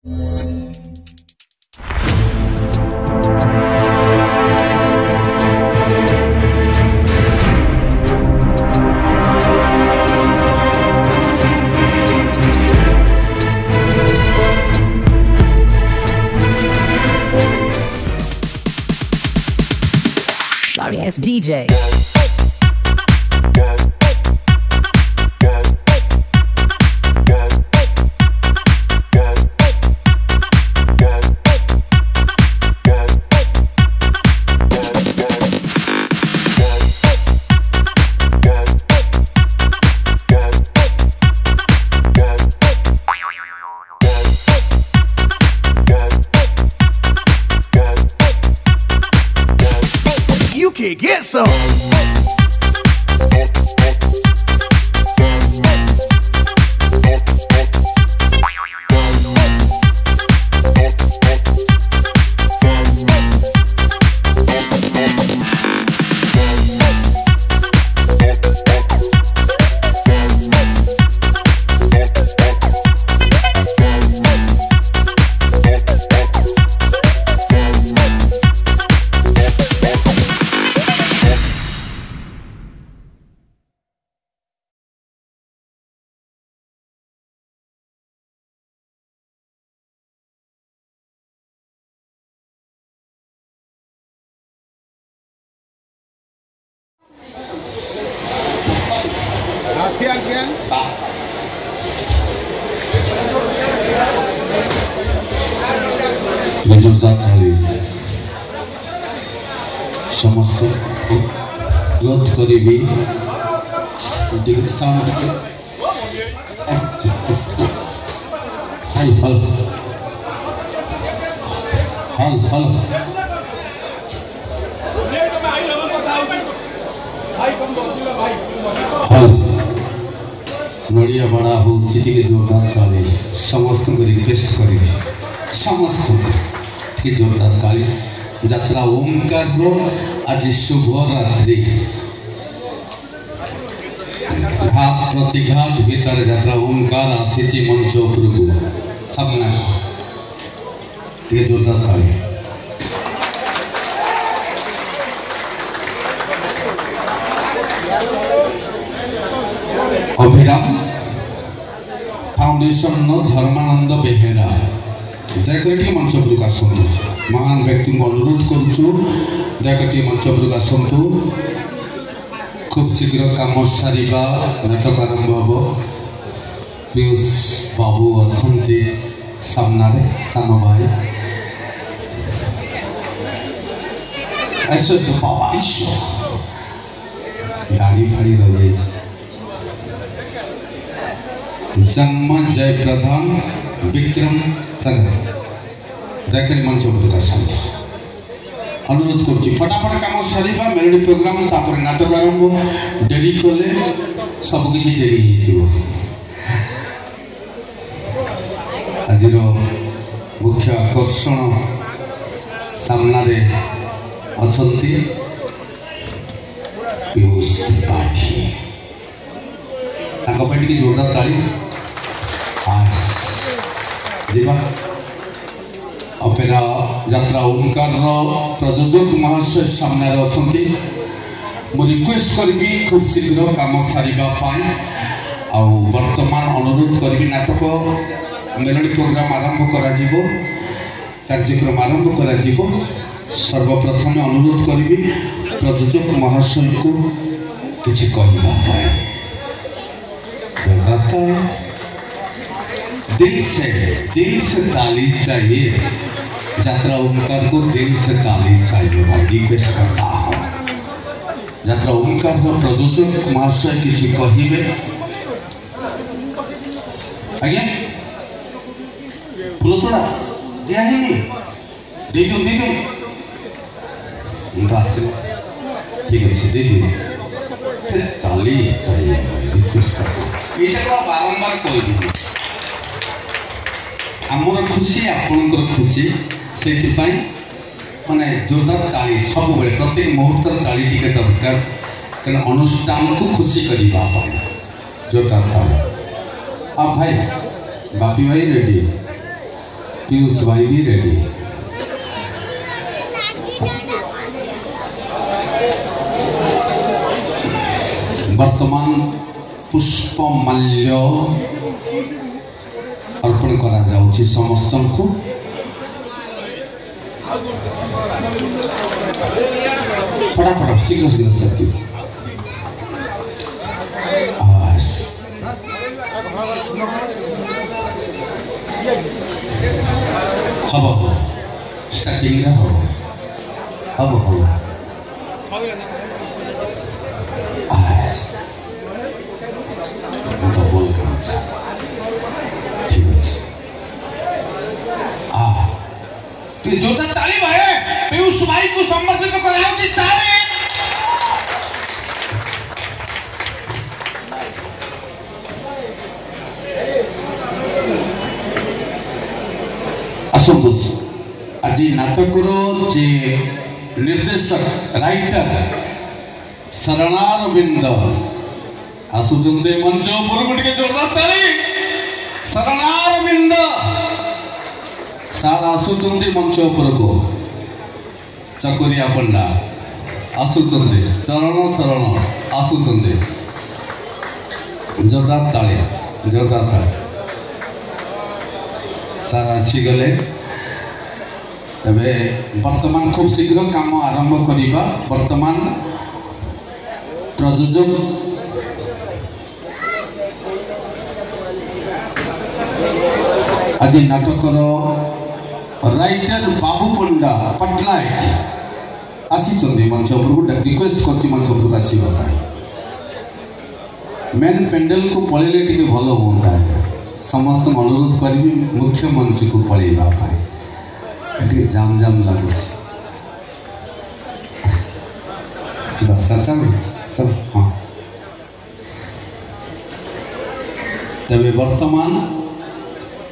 Sorry ass DJ. You can get some. समस्त growth करी sound high हल हल हल हल नड़िया बड़ा हो जोरदार ताली समस्त को रिक्वेस्ट करी समस्त की जोरदार ताली यात्रा ओंकार रो आज शुभ रात्रि घात प्रतिघात भीतर यात्रा ओंकार आसी मंच उपरकू सामना जोरदार ताली अभिराम फाउंडेशन धर्मानंद बेहेरा दयाकर मंच उपरकू आसतु महान व्यक्ति को अनुरोध करुचु दयाकर मंच उपरकू आसतु खूब शीघ्र काम सारिबा नाटक आरंभ हम पीयूष बाबू अच्छा सामना सान भाई ऐश्वर्य बाबा गाड़ी फाड़ी रही जन्म जय प्रधान विक्रम प्रधान दयाकर मंच उपरकू अनुरोध करुच्ची फटाफट काम सारिबा मेलोडी प्रोग्राम तापर नाटक आरंभ डेरी कले सबकि डेरी आज मुख्य आकर्षण सामना रे अछंती पीयूष त्रिपाठी ताकि जोरदार ताली जीवा अपेरा यात्रा ओंकार प्रयोजक महाशय सामने अच्छा मु रिक्वेस्ट करी खूब शीघ्र काम सारिबा आउ वर्तमान अनुरोध करी नाटक मेलोडी प्रोग्राम आरंभ करा कार्यक्रम आरंभ करा सर्वप्रथम अनुरोध करी प्रयोजक महाशय को किसी कहना दिल से ताली चाहिए यात्रा ओंकार को दिल से ताली चाहिए भाई रिक्वेस्ट करता हूँ यात्रा ओंकार प्रयोजक महाशय किसी कहे आज्ञा फूल थोड़ा दिया दे दो आस ठीक अच्छे दे दी ताली चाहिए रिक्वेस्ट करता यहाँ बारंबार कह आमर खुशी आपणकर खुशी से माने जोरदार ताली सब बेले प्रत्येक मुहूर्त ताली टिके दरकार कारण अनुष्ठान को खुशी करने जोरदार ताली। हाँ भाई बापी भाई रेडी पीयूष भाई भी रेडी। वर्तमान पुष्पमाल्य अर्पण करा जाउछि समस्त को। फटाफट शीघ्र शीघ्र सर हम स्टार्टिंग हम जोरदार ताली भाई पीयूष भाई को संबर्धित कराओ चाहे असंतोष आज नाटक जे निर्देशक राइटर शरणारविंद आसुचंदे मंच ऊपर टे जोरदार ताली शरणारविंद सार आसुचंदे मंच ऊपर को चकोरिया पंडा आसुचंदे चरण शरण आसुचंदे जोरदार ताली सार आसीगले तबे वर्तमान खूब शीघ्र काम आरंभ करिबा। वर्तमान प्रयोजक आज नाटकर राइटर बाबू पंडा पटनायक आसी मंच उपरको रिक्वेस्ट करछि मंच उपरको आसीबा मेन पेंडल को पळेले टिके भल होता है। समस्त अनुरोध करी मुख्य मंच को पळेबा पाए जाम जाम लगुच चल हाँ तबे वर्तमान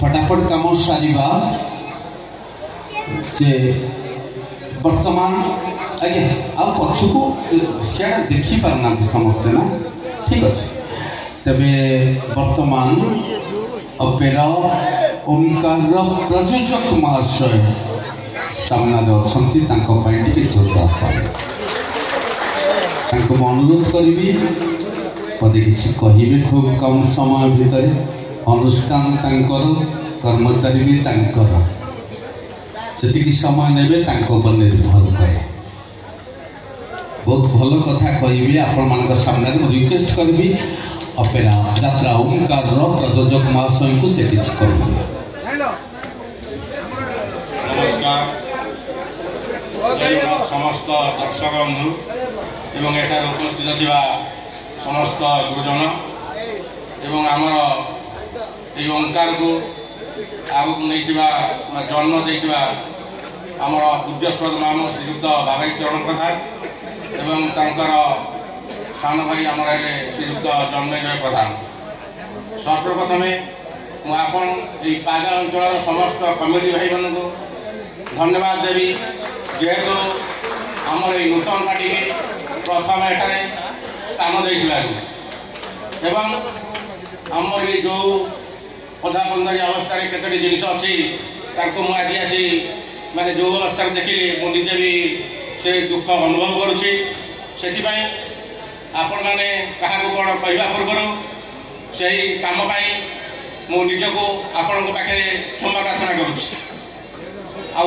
फटाफट काम सारिबा जे वर्तमान आगे आ पछुको से देखि पारना समस्ते ना ठीक अच्छे तबे वर्तमान अपेरा ओंकार प्रयोजक महाशय सामना अच्छी जोरदार ताली अनुरोध करी पदे किसी कहे खूब कम समय भितर अनुष्ठान कर्मचारी भी जी समय ने निर्भर करे बहुत भल कथा कहि आपण मान सामने रिक्वेस्ट करी अपेरा यात्रा ओंकार प्रयोजक महाशय को से किसी कहे। समस्त दर्शक बंधु एवं एठार उपस्थित थिबा समस्त गुरुजन एवं आमर ये ओंकार को आगक नहीं जन्म देथिबा आमर पूज्यस्पद नाम श्रीयुक्त बाबाई चरण प्रधान एवं तांकर सान भाई आमर हेले श्रीयुक्त जन्मेजय प्रधान। सर्वप्रथम मुझे पागा अंचल समस्त कमिटी भाई मान को धन्यवाद देवी जेहेतु आमर ये नूतन पार्टी प्रथम एठार स्थान दे आमर ये जो पदापंदरी अवस्था केतोटी जिनिस अच्छी मुझे आसी माने जो अवस्था देखिली मुझे भी से दुख अनुभव करुँची से आपण मैंने क्या कौन कहवा पूर्व से कम मु निजक आपण पाखे क्षमा प्रार्थना करुँच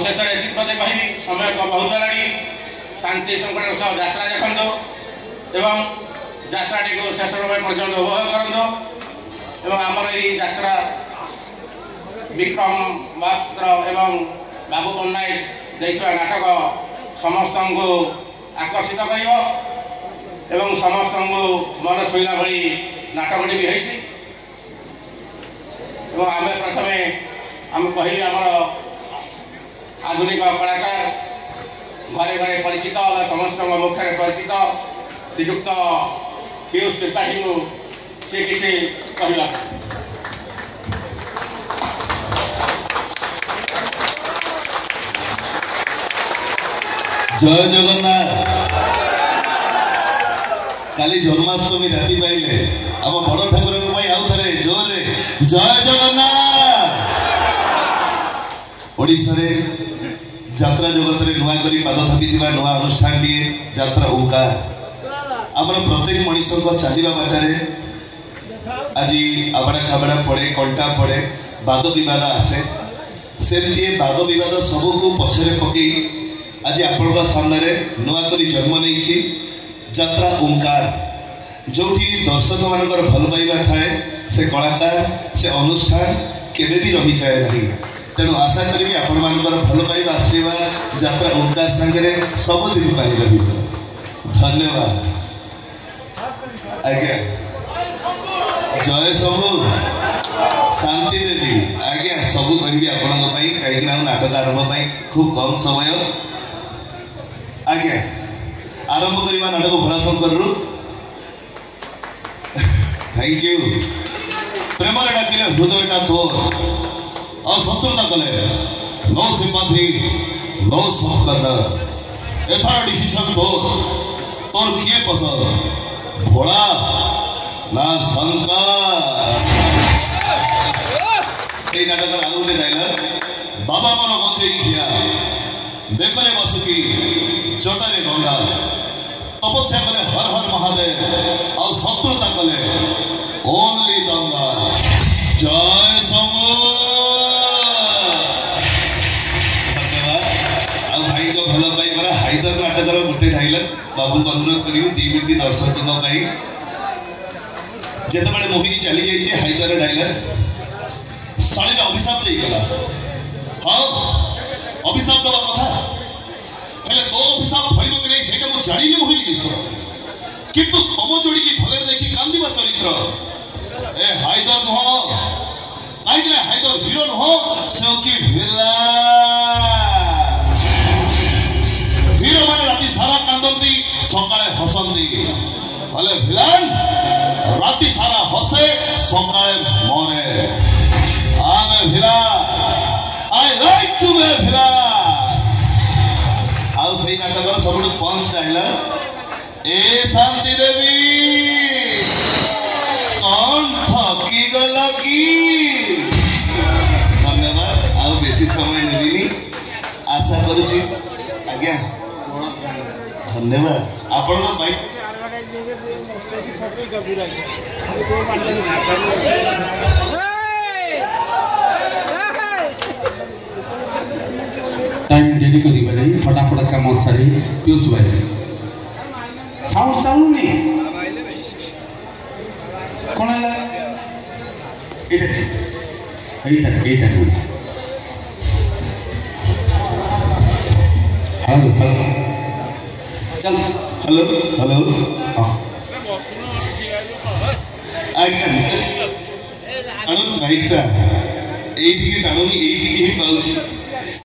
शेष में पदे कहि समय तो बहुत है शांति श्रृंखला सह यात्रा देखु एवं यात्राटी को शेष समय पर्यटन उपभोग करूँ एवं आमर ये यात्रा विक्रम मात्र एवं बाबू पट्टनायक देखा नाटक समस्त को आकर्षित कर समस्त को मन छुईला भाई नाटकटी भी होती आम प्रथम आम कह आमर आधुनिक कलाकार घरे घरे परिचित समस्त मुख्य परिचित श्रीयुक्त पीयूष त्रिपाठी को सी किसी कहला। जय जगन्नाथ। काली जन्माष्टमी राति पाइले आम बड़ ठाकुर आउ थे जोर जय जगन्नाथ। ओडिशारे यात्रा जगत रे नुआ करी पाद थापिथिबा नुआ अनुष्ठान टिए यात्रा ओंकार आमर प्रत्येक मनीष को चलवा बाटर आज आबड़ा खाबड़ा पड़े कंटा पड़े वाद विवाद आसे सेमती वाद विवाद सबको पछरे पकई आज आपण सामने नुआ करी जन्म नहीं यात्रा ओंकार जो दर्शक मान भल पाइबा थाए से कलाकार से अनुष्ठान केबे भी रही जाए नहीं तेणु आशा करी आपण मान भल पाइबा आशीर्वाद यात्रा ओंकार सांगे सबुदिन रही। धन्यवाद आज्ञा जय शंभु शांति देवी आज्ञा सबू कहि आपण कहीं नाटक आरंभ खूब कम समय आज्ञा आरंभ करवा नाटक भोलाशंकर रु थैंक यू प्रेम डाकिले हृदयटा तोर और शत्रुता कले नो सिंपाथी नो सहकर्णर एथार डिसीजन तोर किए पसंद भोला ना शंकर से नाटक आगे डायलॉग बाबा मन बचे खिया बेकरे बसुकी चटारे गंगा तपस्या कले हर हर महादेव और शत्रुता कले ओनली गंगा जय शंभु। धन्यवाद आ भाई को भल पाई पर हाइदर नाटक गोटे डायलॉग बाबू को अनुरोध करी 2 मिनिट दर्शक जिते बड़े मोहिनी चली जाइए हाइदर डायलॉग शाली अभिशाप देगला हाँ अभिशाप दवा कथा हेले तो अभिशाप भइब कि नहीं सेटा मु जानि नि मोहिनी विषय किंतु तम जोड़ी की भले देखी कांदिबा चरित्र ए हाइदर नुह काइले हाइदर हीरो नुह से होची भिला हीरो माने राती सारा कांदंती सकाळे हसंती भले भिलान राती सारा हसे सकाळे मरे आमे भिला आई लाइक टू बी भिला आउ सही नाटक सब पंच डायलॉग ए शांति देवी कौन थकी गला की। धन्यवाद आउ बेसी समय नेबिनी आशा करूची आज्ञा धन्यवाद आपण भाई टाइम डेरी करिबा नहीं फटाफट काम सारी पीयूष भाई साउंड साउंड नहीं कौन है एटा हेलो चल हेलो हेलो टाणुनी टाणुनी ही पाऊँ